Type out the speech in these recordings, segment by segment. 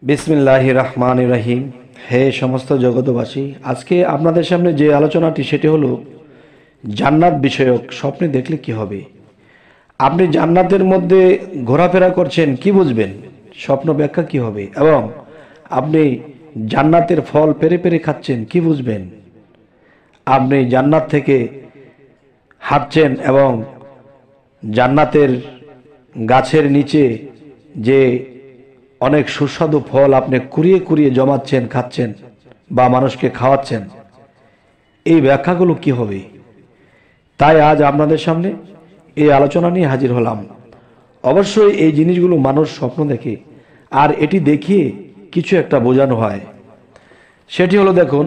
বিসমিল্লাহির রহমানির রহিম। হে সমস্ত জগতবাসী, আজকে আপনাদের সামনে যে আলোচনাটি সেটি হলো জান্নাত বিষয়ক। স্বপ্নে দেখলে কি হবে? আপনি জান্নাতের মধ্যে ঘোরাফেরা করছেন, কি বুঝবেন? স্বপ্ন ব্যাখ্যা কি হবে? এবং আপনি জান্নাতের ফল পেরে পেরে খাচ্ছেন, কি বুঝবেন? আপনি জান্নাত থেকে হাঁটছেন এবং জান্নাতের গাছের নিচে যে অনেক সুস্বাদু ফল আপনি কুড়িয়ে কুড়িয়ে জমাচ্ছেন, খাচ্ছেন বা মানুষকে খাওয়াচ্ছেন, এই ব্যাখ্যাগুলো কি হবে? তাই আজ আপনাদের সামনে এই আলোচনা নিয়ে হাজির হলাম। অবশ্যই এই জিনিসগুলো মানুষ স্বপ্ন দেখে, আর এটি দেখিয়ে কিছু একটা বোঝানো হয়। সেটি হলো, দেখুন,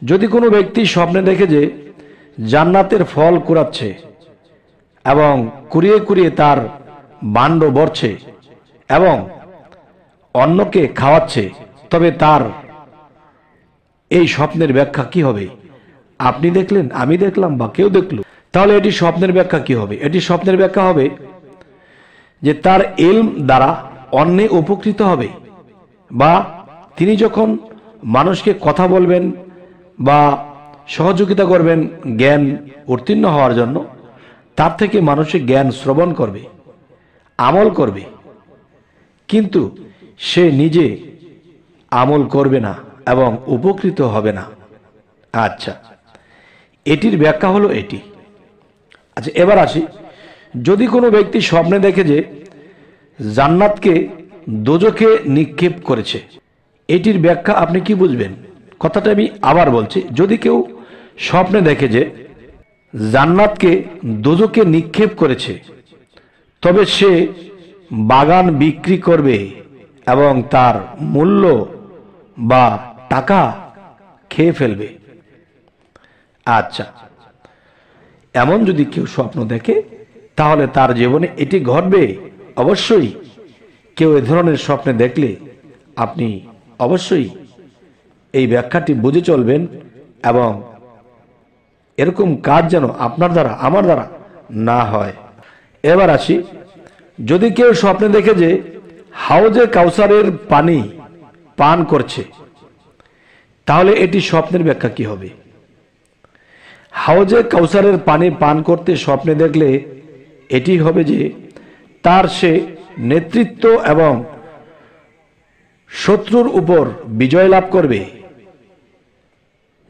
যদি কোনো ব্যক্তি স্বপ্নে দেখে যে জান্নাতের ফল কুড়াচ্ছে এবং কুড়িয়ে কুড়িয়ে তার ভাণ্ড ভরছে এবং অন্যকে খাওয়াচ্ছে, তবে তার এই স্বপ্নের ব্যাখ্যা কি হবে? আপনি দেখলেন, আমি দেখলাম, বা কেউ দেখল, তাহলে এটি স্বপ্নের ব্যাখ্যা কি হবে? এটি স্বপ্নের ব্যাখ্যা হবে যে তার ইলম দ্বারা অন্যে উপকৃত হবে, বা তিনি যখন মানুষকে কথা বলবেন বা সহযোগিতা করবেন জ্ঞান উত্তীর্ণ হওয়ার জন্য, তার থেকে মানুষের জ্ঞান শ্রবণ করবে, আমল করবে, কিন্তু সে নিজে আমল করবে না এবং উপকৃত হবে না। আচ্ছা, এটির ব্যাখ্যা হলো এটি। আচ্ছা, এবার আসি, যদি কোনো ব্যক্তি স্বপ্নে দেখে যে জান্নাতকে দোজখে নিক্ষেপ করেছে, এটির ব্যাখ্যা আপনি কি বুঝবেন? কথাটা আমি আবার বলছি, যদি কেউ স্বপ্নে দেখে যে জান্নাতকে দোজখে নিক্ষেপ করেছে, তবে সে বাগান বিক্রি করবে এবং তার মূল্য বা টাকা খেয়ে ফেলবে। আচ্ছা, এমন যদি কেউ স্বপ্ন দেখে, তাহলে তার জীবনে এটি ঘটবে। অবশ্যই কেউ এ ধরনের স্বপ্নে দেখলে আপনি অবশ্যই এই ব্যাখ্যাটি বুঝে চলবেন, এবং এরকম কাজ যেন আপনার দ্বারা, আমার দ্বারা না হয়। এবার আসি, যদি কেউ স্বপ্নে দেখে যে হাউজে কাউসারের পানি পান করছে, তাহলে এটি স্বপ্নের ব্যাখ্যা কি হবে? হাউজে কাউসারের পানি পান করতে স্বপ্নে দেখলে এটি হবে যে তার সে নেতৃত্ব এবং শত্রুর উপর বিজয় লাভ করবে,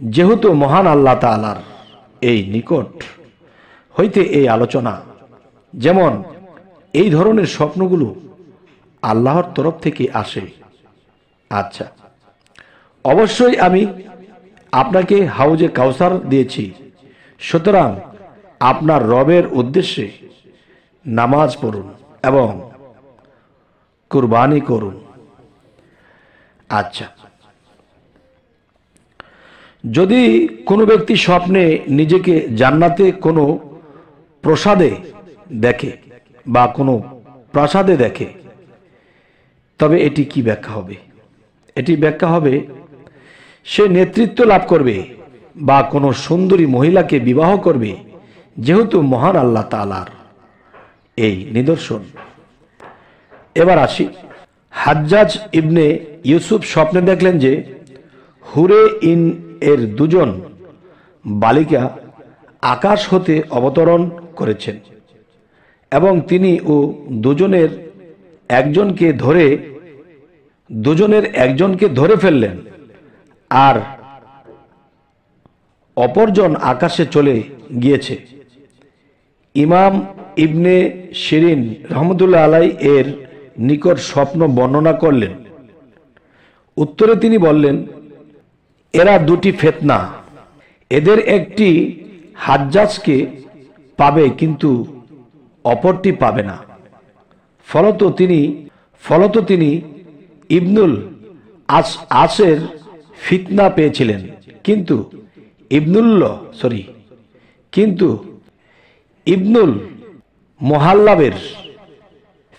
যেহেতু মহান আল্লাহ তাআলার এই নিকট হইতে এই আলোচনা, যেমন এই ধরনের স্বপ্নগুলো আল্লাহর তরফ থেকে আসে। আচ্ছা, অবশ্যই আমি আপনাকে হাউজে কাউসার দিয়েছি, সুতরাং আপনার রবের উদ্দেশ্যে নামাজ পড়ুন এবং কুরবানি করুন। আচ্ছা, যদি কোনো ব্যক্তি স্বপ্নে নিজেকে জান্নাতে কোনো প্রসাদে দেখে বা কোনো প্রাসাদে দেখে, তবে এটি কি ব্যাখ্যা হবে? এটি ব্যাখ্যা হবে সে নেতৃত্ব লাভ করবে বা কোনো সুন্দরী মহিলাকে বিবাহ করবে, যেহেতু মহান আল্লাহ তাআলার এই নিদর্শন। এবার আসি, হাজ্জাজ ইবনে ইউসুফ স্বপ্নে দেখলেন যে হুরে ইন এর দুজন বালিকা আকাশ হতে অবতরণ করেছেন এবং তিনি ও দুজনের একজনকে ধরে ফেললেন, আর অপরজন আকাশে চলে গিয়েছে। ইমাম ইবনে শিরিন রহমতুল্লাহ আলাই এর নিকট স্বপ্ন বর্ণনা করলেন। উত্তরে তিনি বললেন, এরা দুটি ফিতনা, এদের একটি হাজ্জাজকে পাবে কিন্তু অপরটি পাবে না। ফলত তিনি ইবনুল আসের ফিতনা পেয়েছিলেন, কিন্তু ইবনুল মুহাল্লাবের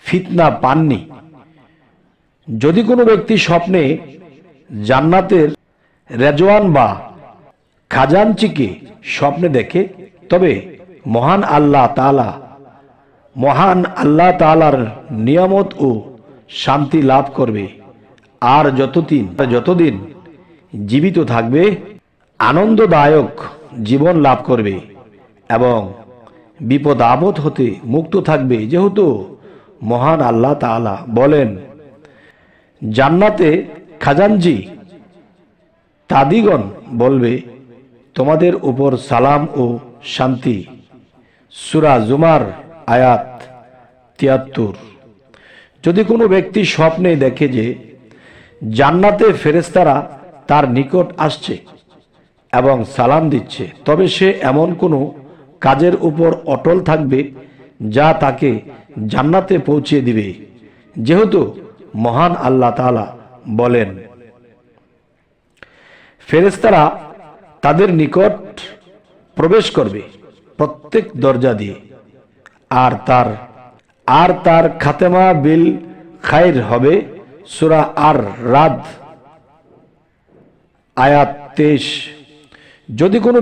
ফিতনা পাননি। যদি কোনো ব্যক্তি স্বপ্নে জান্নাতের রেজওয়ান বা খাজানচিকে স্বপ্নে দেখে, তবে মহান আল্লাহ তাআলার নিয়ামত ও শান্তি লাভ করবে আর যতদিন জীবিত থাকবে আনন্দদায়ক জীবন লাভ করবে এবং বিপদ আপদ হতে মুক্ত থাকবে। যেহেতু মহান আল্লাহ তাআলা বলেন, জান্নাতে খাজানজি তাদিগণ বলবে, তোমাদের উপর সালাম ও শান্তি। সূরা জুমার আয়াত ৭৩। যদি কোনো ব্যক্তি স্বপ্নে দেখে যে জান্নাতে ফেরেশতারা তার নিকট আসছে এবং সালাম দিচ্ছে, তবে সে এমন কোনো কাজের উপর অটল থাকবে যা তাকে জান্নাতে পৌঁছে দিবে। যেহেতু মহান আল্লাহ তাআলা বলেন, ফেরেশতারা তাদের নিকট প্রবেশ করবে প্রত্যেক দরজা দিয়ে, আর তার খাতেমা বিল খায়র হবে। সূরা আর রাদ আয়াত ২৩। যদি কোনো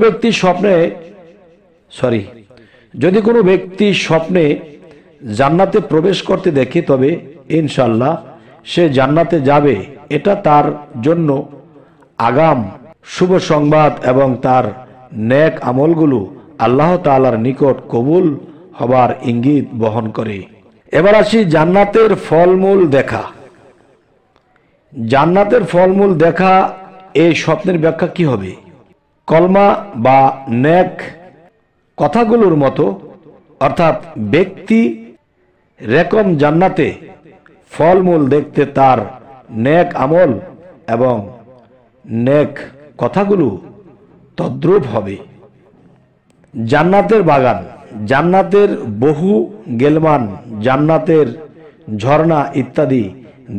ব্যক্তি স্বপ্নে জান্নাতে প্রবেশ করতে দেখে, তবে ইনশাআল্লাহ সে জান্নাতে যাবে। এটা তার জন্য আগাম শুভ সংবাদ এবং তার নেক আমলগুলো আল্লাহ তাআলার নিকট কবুল হবার ইঙ্গিত বহন করে। এবার আসি জান্নাতের ফলমূল দেখা। জান্নাতের ফলমূল দেখা, এই স্বপ্নের ব্যাখ্যা কি হবে? কলমা বা নেক কথাগুলোর মতো, অর্থাৎ ব্যক্তি রেকম জান্নাতে ফলমূল দেখতে তার নেক আমল এবং নেক কথাগুলো তদ্রূপ হবে। জান্নাতের বাগান, জান্নাতের বহু গেলমান, জান্নাতের ঝর্ণা ইত্যাদি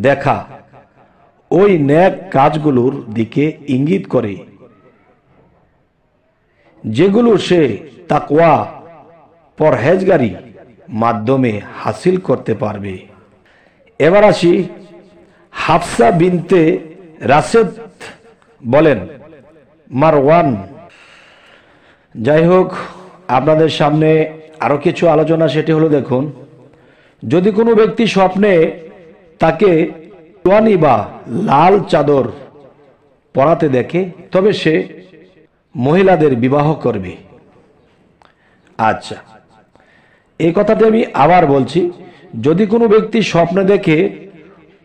দেখা ওই নেক কাজগুলোর দিকে ইঙ্গিত করে, যেগুলো সে তাকওয়া পরহেজগারি মাধ্যমে হাসিল করতে পারবে। এবার আসি, হাফসা বিনতে রাশেদ বলেন, মারওয়ান। যাই হোক, আপনাদের সামনে আরো কিছু আলোচনা, সেটি হলো, দেখুন, যদি কোনো ব্যক্তি স্বপ্নে তাকে তোয়ানি বা লাল চাদর পরাতে দেখে, তবে সে মহিলাদের বিবাহ করবে। আচ্ছা, এই কথাটি আমি আবার বলছি, যদি কোনো ব্যক্তি স্বপ্নে দেখে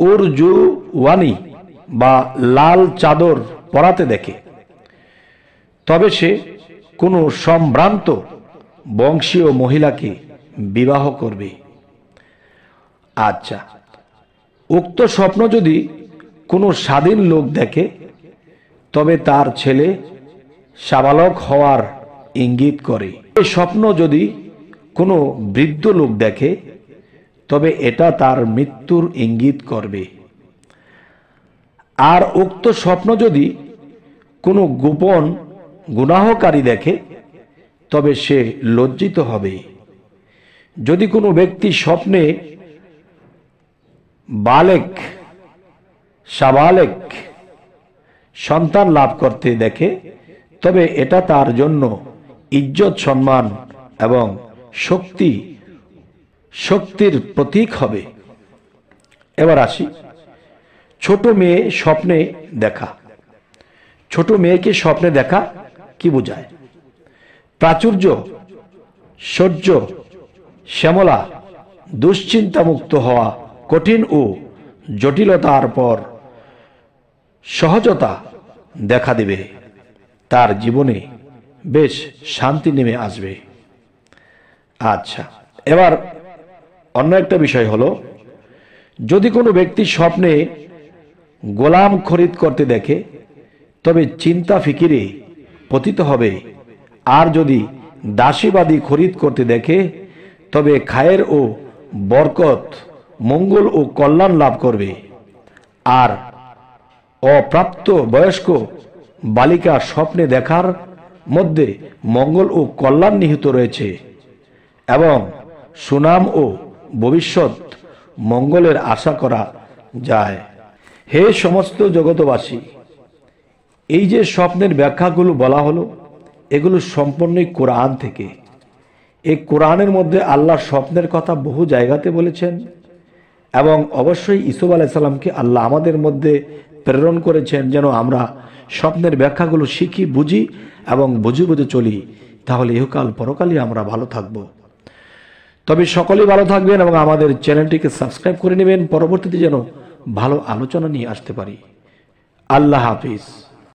উরজুওয়ানি বা লাল চাদর পরাতে দেখে, তবে সে কোনো সম্ভ্রান্ত বংশীয় মহিলাকে বিবাহ করবে। আচ্ছা, উক্ত স্বপ্ন যদি কোনো স্বাধীন লোক দেখে, তবে তার ছেলে সাবালক হওয়ার ইঙ্গিত করে। এই স্বপ্ন যদি কোনো বৃদ্ধ লোক দেখে, তবে এটা তার মৃত্যুর ইঙ্গিত করবে। আর উক্ত স্বপ্ন যদি কোনো গোপন গুনাহকারী দেখে, তবে সে লজ্জিত হবে। যদি কোনো ব্যক্তি স্বপ্নে সাবালেক সন্তান লাভ করতে দেখে, তবে এটা তার জন্য ইজ্জত, সম্মান এবং শক্তির প্রতীক হবে। এবার আসি, ছোট মেয়ে স্বপ্নে দেখা। ছোট মেয়েকে স্বপ্নে দেখা কি বোঝায়? প্রাচুর্য, সহ্য, শ্যামলা, দুশ্চিন্তামুক্ত হওয়া, কঠিন ও জটিলতার পর সহজতা দেখা দেবে, তার জীবনে বেশ শান্তি নেমে আসবে। আচ্ছা, এবার অন্য একটা বিষয় হলো, যদি কোনো ব্যক্তি স্বপ্নে গোলাম খরিদ করতে দেখে, তবে চিন্তা ফিকিরে পতিত হবে। আর যদি দাসীবাদী খরিদ করতে দেখে, তবে খায়ের ও বরকত, মঙ্গল ও কল্যাণ লাভ করবে। আর অপ্রাপ্ত বয়স্ক বালিকা স্বপ্নে দেখার মধ্যে মঙ্গল ও কল্যাণ নিহিত রয়েছে এবং সুনাম ও ভবিষ্যৎ মঙ্গলের আশা করা যায়। হে সমস্ত জগতবাসী, এই যে স্বপ্নের ব্যাখ্যাগুলো বলা হলো, এগুলো সম্পূর্ণই কোরআন থেকে। এই কোরআনের মধ্যে আল্লাহ স্বপ্নের কথা বহু জায়গাতে বলেছেন এবং অবশ্যই ইসুফ আলাইহিস সালামকে আল্লাহ আমাদের মধ্যে প্রেরণ করেছেন যেন আমরা স্বপ্নের ব্যাখ্যাগুলো শিখি, বুঝি এবং বুঝে বুঝে চলি, তাহলে ইহকাল পরকালই আমরা ভালো থাকব। তবে সকলেই ভালো থাকবেন এবং আমাদের চ্যানেলটিকে সাবস্ক্রাইব করে নেবেন, পরবর্তীতে যেন ভালো আলোচনা নিয়ে আসতে পারি। আল্লাহ হাফিজ।